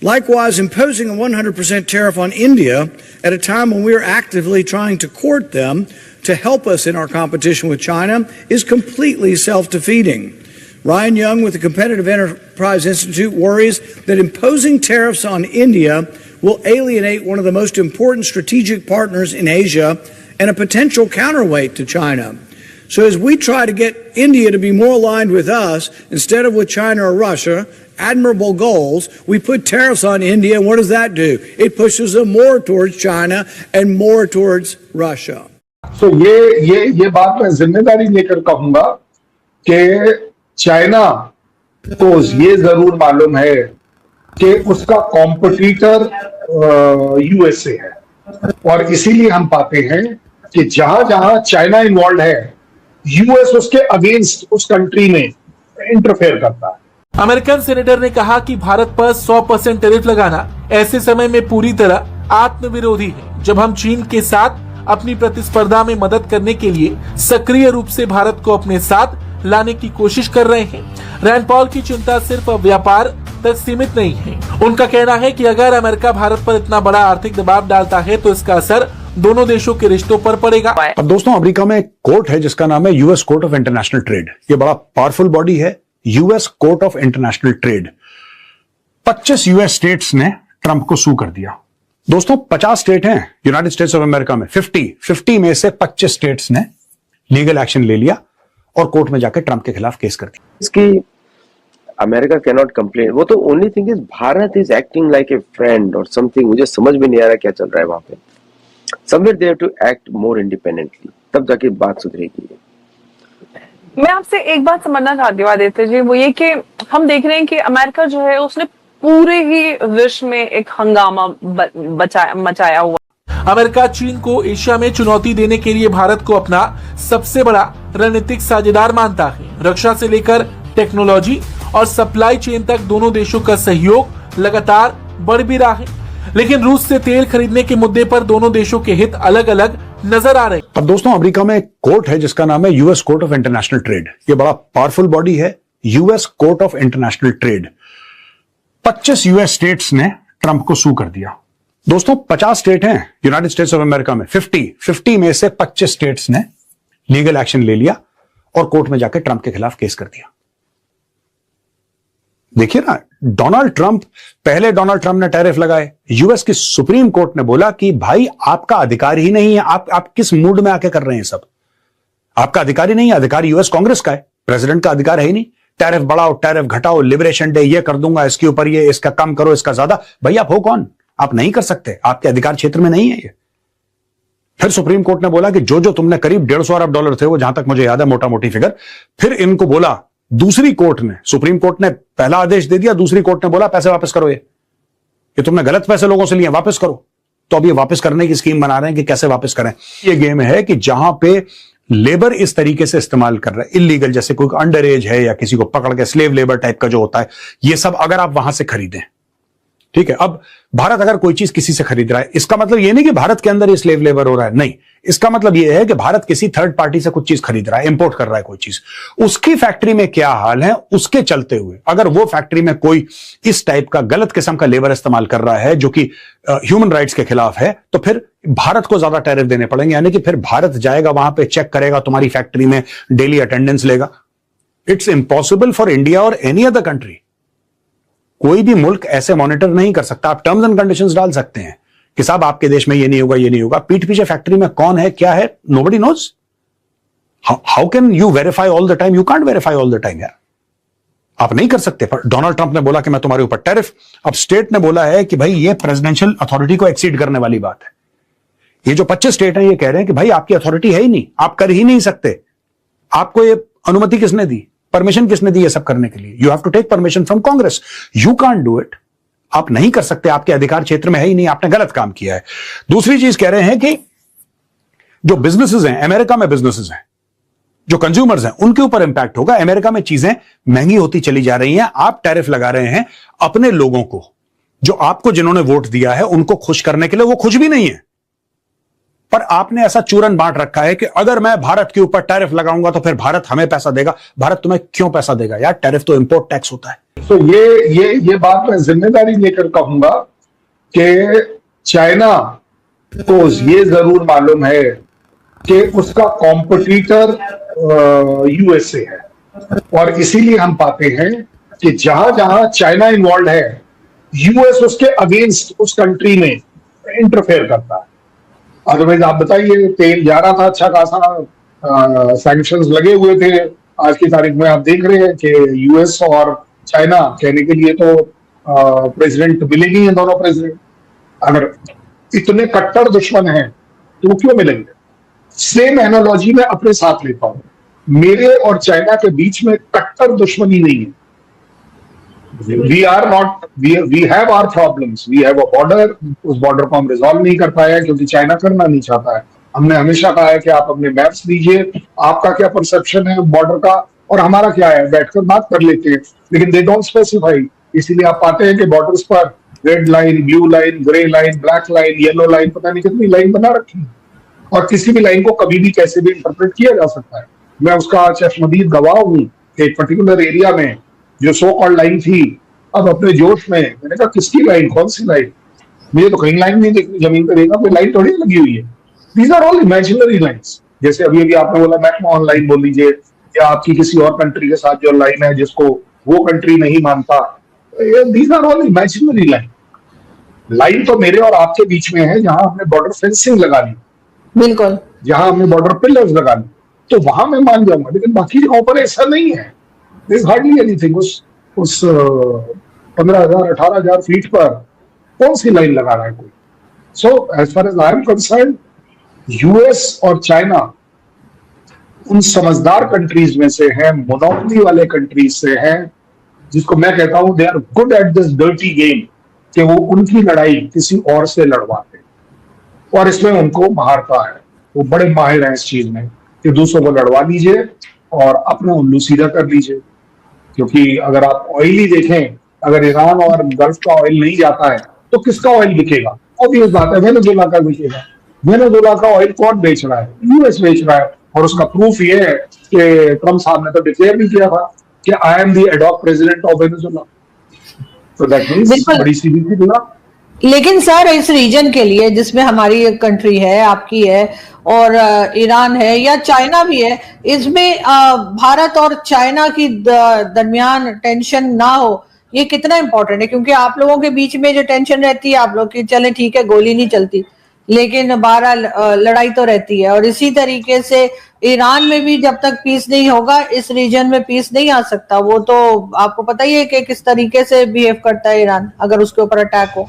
Likewise, imposing a 100% tariff on India at a time when we are actively trying to court them to help us in our competition with China is completely self-defeating. Ryan Young with the Competitive Enterprise Institute worries that imposing tariffs on India will alienate one of the most important strategic partners in Asia and a potential counterweight to China. So as we try to get India to be more aligned with us instead of with China or Russia, admirable goals, we put tariffs on India, and what does that do? It pushes them more towards China and more towards Russia. So ये बात मैं जिम्मेदारी लेकर कहूंगा कि China को ये जरूर मालूम है कि उसका कॉम्पिटिटर यूएसए है, और इसीलिए हम पाते हैं कि जहां जहां चाइना इन्वॉल्व है, यूएस उसके अगेंस्ट उस कंट्री में इंटरफेयर करता है। अमेरिकन सेनेटर ने कहा कि भारत पर 100% टैरिफ लगाना ऐसे समय में पूरी तरह आत्मविरोधी है, जब हम चीन के साथ अपनी प्रतिस्पर्धा में मदद करने के लिए सक्रिय रूप से भारत को अपने साथ लाने की कोशिश कर रहे हैं। रैंड पॉल की चिंता सिर्फ व्यापार तक सीमित नहीं है। उनका कहना है कि अगर अमेरिका भारत पर इतना बड़ा आर्थिक दबाव डालता है तो इसका असर दोनों देशों के रिश्तों पर पड़ेगा। अब दोस्तों, अमेरिका में एक कोर्ट है जिसका नाम है US court of international trade. ये बड़ा पावरफुल बॉडी है, US court of international trade. 25 US states ने ट्रंप को सू कर दिया। दोस्तों, 50 स्टेट हैं यूनाइटेड स्टेट्स ऑफ अमेरिका में, 50 में से 25 स्टेट्स ने लीगल एक्शन ले लिया और कोर्ट में जाकर ट्रंप के खिलाफ केस कर दिया। इसकी अमेरिका कैन नॉट कंप्लेन। वो तो only thing is Bharat is acting like a friend और समथिंग। मुझे समझ में नहीं आ रहा क्या चल रहा है वहां पे। Somewhere they have to act more independently, तब जाके बात सुधरेगी। मैं आपसे एक बात समझना चाहती हूँ आदित्य जी, वो ये कि हम देख रहे हैं कि अमेरिका जो है उसने पूरे ही विश्व में एक हंगामा मचाया हुआ। अमेरिका चीन को एशिया में चुनौती देने के लिए भारत को अपना सबसे बड़ा रणनीतिक साझेदार मानता है। रक्षा से लेकर टेक्नोलॉजी और सप्लाई चेन तक दोनों देशों का सहयोग लगातार बढ़ भी रहा है, लेकिन रूस से तेल खरीदने के मुद्दे पर दोनों देशों के हित अलग अलग नजर आ रहे हैं। अब दोस्तों, अमेरिका में एक कोर्ट है जिसका नाम है US court of international trade. ये बड़ा पावरफुल बॉडी है, US court of international trade. 25 US states ने ट्रंप को सू कर दिया। दोस्तों, 50 स्टेट हैं यूनाइटेड स्टेट्स ऑफ अमेरिका में, 50 में से 25 स्टेट्स ने लीगल एक्शन ले लिया और कोर्ट में जाकर ट्रंप के खिलाफ केस कर दिया। देखिए ना, डोनाल्ड ट्रंप ने टैरिफ लगाए। यूएस की सुप्रीम कोर्ट ने बोला कि भाई आपका अधिकार ही नहीं है, आप किस मूड में आके कर रहे हैं सब। आपका अधिकार ही नहीं है, अधिकार यूएस कांग्रेस का है, प्रेसिडेंट का अधिकार है ही नहीं। टैरिफ बढ़ाओ, टैरिफ घटाओ, लिबरेशन डे ये कर दूंगा, इसके ऊपर ये, इसका कम करो, इसका ज्यादा। भाई आप हो कौन? आप नहीं कर सकते, आपके अधिकार क्षेत्र में नहीं है ये। फिर सुप्रीम कोर्ट ने बोला कि जो तुमने करीब $150 अरब थे, वो जहां तक मुझे याद है मोटा मोटी फिगर, फिर इनको बोला, दूसरी कोर्ट ने, सुप्रीम कोर्ट ने पहला आदेश दे दिया, दूसरी कोर्ट ने बोला पैसे वापस करो, ये तुमने गलत पैसे लोगों से लिए, वापस करो। तो अब ये वापस करने की स्कीम बना रहे हैं कि कैसे वापस करें। ये गेम है कि जहां पे लेबर इस तरीके से इस्तेमाल कर रहा है, इलीगल, जैसे कोई अंडर एज है या किसी को पकड़ के स्लेव लेबर टाइप का जो होता है, ये सब अगर आप वहां से खरीदें, ठीक है। अब भारत अगर कोई चीज किसी से खरीद रहा है, इसका मतलब ये नहीं कि भारत के अंदर ये स्लेव लेबर हो रहा है, नहीं। इसका मतलब ये है कि भारत किसी थर्ड पार्टी से कुछ चीज खरीद रहा है, इंपोर्ट कर रहा है कोई चीज, उसकी फैक्ट्री में क्या हाल है, उसके चलते हुए अगर वो फैक्ट्री में कोई इस टाइप का गलत किस्म का लेबर इस्तेमाल कर रहा है जो कि ह्यूमन राइट्स के खिलाफ है, तो फिर भारत को ज्यादा टैरिफ देने पड़ेंगे। यानी कि फिर भारत जाएगा वहां पे, चेक करेगा तुम्हारी फैक्ट्री में, डेली अटेंडेंस लेगा। इट्स इम्पॉसिबल फॉर इंडिया और एनी अदर कंट्री। कोई भी मुल्क ऐसे मॉनिटर नहीं कर सकता। आप टर्म्स एंड कंडीशंस डाल सकते हैं कि साहब आपके देश में ये नहीं होगा, ये नहीं होगा। पीठ पीछे फैक्ट्री में कौन है, क्या है, nobody knows. How can you verify all the time? You can't verify all the time यार, आप नहीं कर सकते। पर डोनाल्ड ट्रंप ने बोला कि मैं तुम्हारे ऊपर टैरिफ। अब स्टेट ने बोला है कि भाई ये प्रेसिडेंशियल अथॉरिटी को एक्सीड करने वाली बात है। ये जो 25 स्टेट हैं ये कह रहे हैं कि भाई आपकी अथॉरिटी है ही नहीं, आप कर ही नहीं सकते। आपको ये अनुमति किसने दी, परमिशन किसने दी ये सब करने के लिए? You have to take permission from Congress. You can't do it, आप नहीं कर सकते, आपके अधिकार क्षेत्र में है ही नहीं, आपने गलत काम किया है। दूसरी चीज कह रहे हैं कि जो बिजनेसेस हैं अमेरिका में, बिजनेसेस हैं, जो कंज्यूमर्स हैं, उनके ऊपर इंपैक्ट होगा। अमेरिका में चीजें महंगी होती चली जा रही हैं, आप टैरिफ लगा रहे हैं अपने लोगों को, जो आपको जिन्होंने वोट दिया है उनको खुश करने के लिए। वो खुश भी नहीं है, पर आपने ऐसा चूरन बांट रखा है कि अगर मैं भारत के ऊपर टैरिफ लगाऊंगा तो फिर भारत हमें पैसा देगा। भारत तुम्हें क्यों पैसा देगा यार? टैरिफ तो इंपोर्ट टैक्स होता है। तो ये बात मैं जिम्मेदारी लेकर कहूंगा कि चाइना को ये जरूर मालूम है कि उसका कॉम्पिटिटर यूएसए है, और इसीलिए हम पाते हैं कि जहां जहां चाइना इन्वॉल्व है, यूएस उसके अगेंस्ट उस कंट्री में इंटरफेयर करता है। अदरवाइज आप बताइए, तेल जा रहा था अच्छा खासा, सैंक्शंस लगे हुए थे, आज की तारीख में आप देख रहे हैं कि यूएस और चाइना कहने के लिए तो प्रेसिडेंट मिलेंगे ही, दोनों प्रेसिडेंट अगर इतने कट्टर दुश्मन हैं तो वो क्यों मिलेंगे? सेम एनालॉजी में अपने साथ लेता हूं, मेरे और चाइना के बीच में कट्टर दुश्मनी नहीं है। We are not, we have our problems, we have a border, उस बॉर्डर को हम रिजॉल्व नहीं कर पाए क्योंकि चाइना करना नहीं चाहता है। हमने हमेशा कहा है कि आप अपने मैप्स दीजिए, आपका क्या परसेप्शन है बॉर्डर का और हमारा क्या है, बैठकर बात कर लेते हैं, लेकिन दे डोंट स्पेसिफाई। इसीलिए आप पाते हैं कि बॉर्डर्स पर red line, blue line, grey line, black line, yellow line, पता नहीं कितनी लाइन बना रखी है, और किसी भी लाइन को कभी भी कैसे भी इंटरप्रेट किया जा सकता है। मैं उसका चश्मदीद गवाह हूं। एक पर्टिकुलर एरिया में जो सो कॉल्ड लाइन थी, अब अपने जोश में मैंने कहा किसकी लाइन, कौन सी लाइन, मुझे तो कहीं लाइन नहीं दिख रही, जमीन पर देखा कोई लाइन थोड़ी लगी हुई है। These are all imaginary lines. जैसे अभी अभी आपने बोला मैकमोहन लाइन बोल लीजिए, या आपकी किसी और कंट्री के साथ जो लाइन है जिसको वो कंट्री नहीं मानता, these are all imaginary line. Line तो मेरे और आपके बीच में है, जहां हमने बॉर्डर फेंसिंग लगा ली, बिल्कुल, जहां हमने बॉर्डर पिलर्स लगा ली, तो वहां मैं मान जाऊंगा, लेकिन बाकी जगहों पर ऐसा नहीं है। This hardly anything. उस 15,000 18,000 फीट पर कौन सी लाइन लगा रहा है कोई? So as far as I am concern, US और चाइना उन समझदार कंट्रीज में से है, मोनोपोली वाले कंट्रीज से है, जिसको मैं कहता हूं they are good at this dirty game, कि वो उनकी लड़ाई किसी और से लड़वाते और इसमें उनको महारता है। वो बड़े माहिर हैं इस चीज में कि दूसरों को लड़वा लीजिए और अपना उल्लू सीधा कर लीजिए। क्योंकि अगर आप ऑयल ही देखें, अगर ईरान और गल्फ का ऑयल नहीं जाता है तो किसका ऑयल बिकेगा? ऑब्वियस बात है, वेनेजुएला का बिकेगा। वेनेजुएला का ऑयल कौन बेच रहा है? यूएस बेच रहा है। और उसका प्रूफ ये है कि ट्रम्प साहब ने तो डिक्लेयर भी किया था कि I am the ad hoc president of Venezuela. तो दैट मींस बड़ी सीधी सी बात। लेकिन सर इस रीजन के लिए जिसमें हमारी एक कंट्री है, आपकी है, और ईरान है या चाइना भी है, इसमें भारत और चाइना की दरमियान टेंशन ना हो, ये कितना इंपॉर्टेंट है? क्योंकि आप लोगों के बीच में जो टेंशन रहती है, आप लोग की चले ठीक है गोली नहीं चलती, लेकिन बहरहाल लड़ाई तो रहती है। और इसी तरीके से ईरान में भी जब तक पीस नहीं होगा, इस रीजन में पीस नहीं आ सकता। वो तो आपको पता ही है कि किस तरीके से बिहेव करता है ईरान अगर उसके ऊपर अटैक हो।